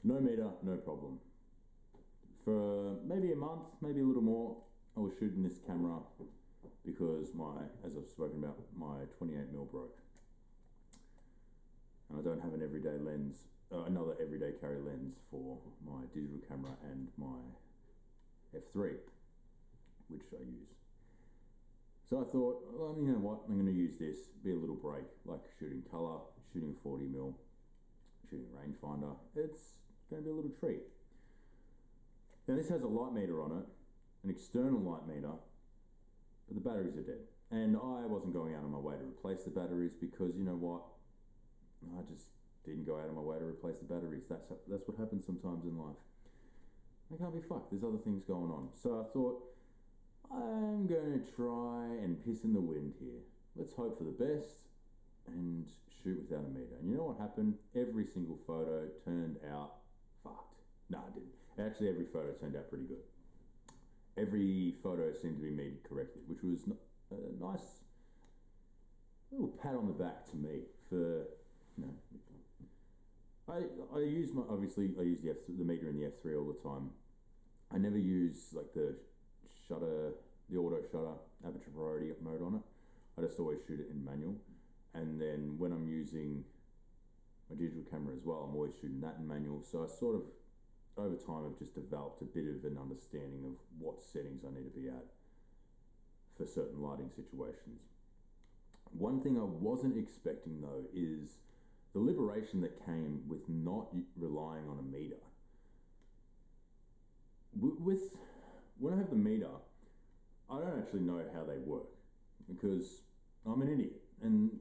No meter, no problem. For maybe a month, maybe a little more, I was shooting this camera because as I've spoken about, my 28mm broke. And I don't have an everyday lens, another everyday carry lens for my digital camera and my f3, which I use. So I thought, well, you know what, I'm going to use this, be a little break, like shooting colour, shooting 40mm, shooting rangefinder. It's going to be a little treat. Now this has a light meter on it, an external light meter, but the batteries are dead. And I wasn't going out of my way to replace the batteries because, you know what, I just didn't go out of my way to replace the batteries. That's what happens sometimes in life. I can't be fucked, there's other things going on. So I thought, I'm going to try and piss in the wind here. Let's hope for the best and shoot without a meter. And you know what happened? Every single photo turned out fucked. No, it didn't. Actually, every photo turned out pretty good. Every photo seemed to be metered correctly, which was a nice little pat on the back to me for, you know. I use the meter in the F3 all the time. I never use like the auto shutter aperture priority mode on it. I just always shoot it in manual. And then when I'm using my digital camera as well, I'm always shooting that in manual. So I sort of, over time, I've just developed a bit of an understanding of what settings I need to be at for certain lighting situations. One thing I wasn't expecting though is the liberation that came with not relying on a meter. When I have the meter, I don't actually know how they work because I'm an idiot and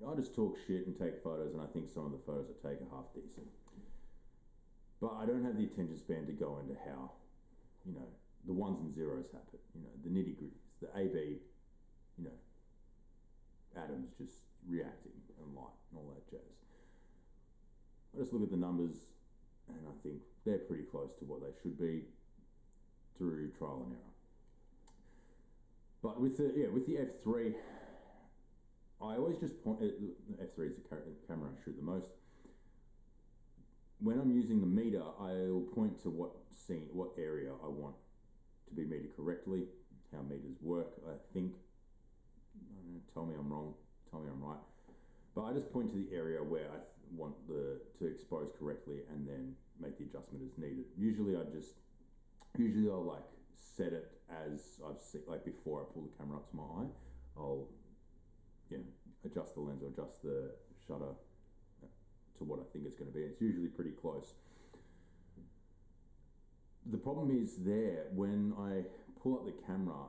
I just talk shit and take photos, and I think some of the photos I take are half decent. But I don't have the attention span to go into how, you know, the ones and zeros happen, you know, the nitty gritties, the AB, you know, atoms just reacting and light and all that jazz. I just look at the numbers and I think they're pretty close to what they should be through trial and error. But with the F3, I always just point at F3 is the camera I shoot the most. When I'm using the meter, I'll point to what area I want to be metered correctly, how meters work. I think, I don't know, tell me I'm wrong, tell me I'm right. But I just point to the area where I want to expose correctly and then make the adjustment as needed. Usually I'll like set it as I've seen, like before I pull the camera up to my eye, I'll adjust the lens or adjust the shutter to what I think it's going to be. It's usually pretty close. The problem is there when I pull up the camera,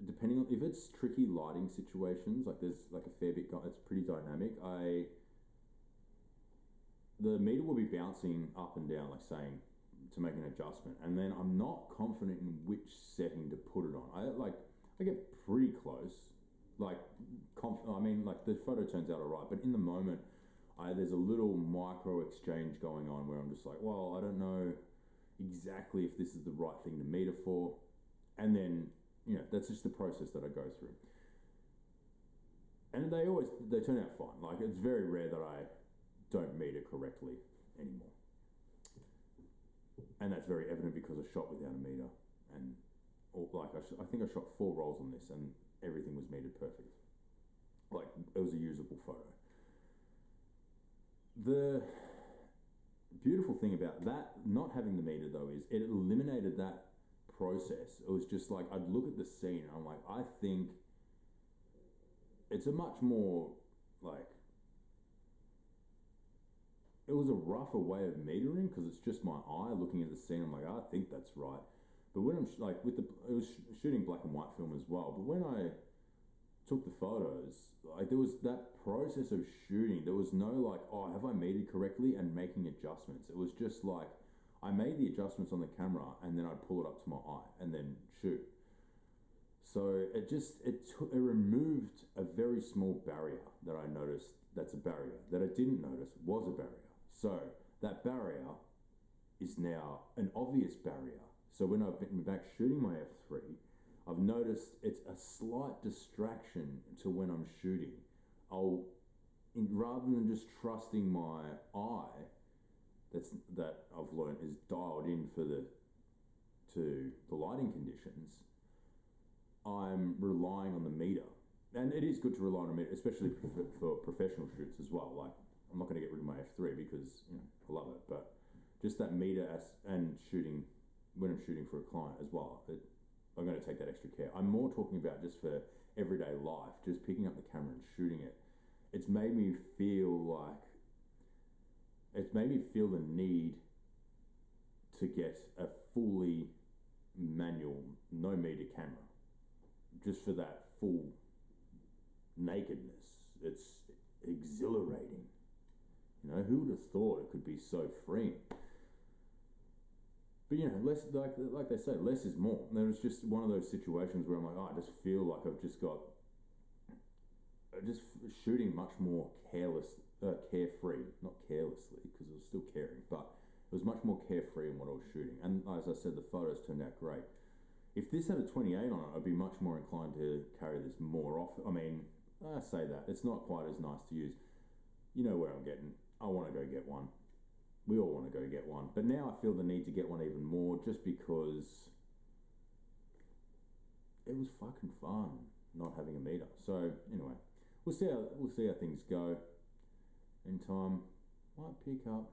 depending on if it's tricky lighting situations, like there's like a fair bit, it's pretty dynamic. The meter will be bouncing up and down, like saying to make an adjustment, and then I'm not confident in which setting to put it on. I get pretty close, like the photo turns out alright, but in the moment, there's a little micro exchange going on where I'm just like, well, I don't know exactly if this is the right thing to meter for, and then that's just the process that I go through. And they turn out fine. Like, it's very rare that I don't meter correctly anymore. And that's very evident because I shot without a meter. And I think I shot 4 rolls on this and everything was metered perfect. Like, it was a usable photo. The beautiful thing about that, not having the meter though, is it eliminated that process. It was just like, I'd look at the scene and I'm like, I think it's a much more like, it was a rougher way of metering because it's just my eye looking at the scene. I'm like, I think that's right. But when I'm it was shooting black and white film as well. But when I took the photos, like, there was that process of shooting. There was no like, oh, have I metered correctly and making adjustments. It was just like, I made the adjustments on the camera and then I'd pull it up to my eye and then shoot. So it removed a very small barrier that I noticed that's a barrier that I didn't notice was a barrier. So that barrier is now an obvious barrier. So when I've been back shooting my F3, I've noticed it's a slight distraction to when I'm shooting. Rather than just trusting my eye, that I've learned is dialed in to the lighting conditions, I'm relying on the meter. And it is good to rely on a meter, especially for professional shoots as well. Like, I'm not going to get rid of my f3 because, you know, I love it, but just that meter and shooting, when I'm shooting for a client as well, I'm going to take that extra care. I'm more talking about just for everyday life, just picking up the camera and shooting it. It's made me feel the need to get a fully manual, no meter camera, just for that full nakedness. It's exhilarating. You know, who would have thought it could be so freeing? But, you know, less, like they say, less is more. And it was just one of those situations where I'm like, I just feel like I've just got shooting much more carefree, not carelessly, because I was still caring, but it was much more carefree in what I was shooting. And as I said, the photos turned out great. If this had a 28 on it, I'd be much more inclined to carry this more often. I mean, I say that, it's not quite as nice to use. You know where I'm getting. I want to go get one. We all want to go get one. But now I feel the need to get one even more, just because it was fucking fun not having a meter. So anyway, we'll see how things go in time. Might pick up,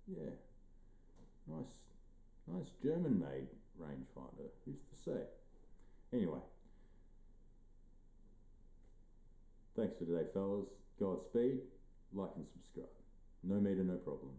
yeah, nice German-made rangefinder. Who's to say? Anyway, thanks for today, fellas. Godspeed. Like and subscribe. No meter, no problem.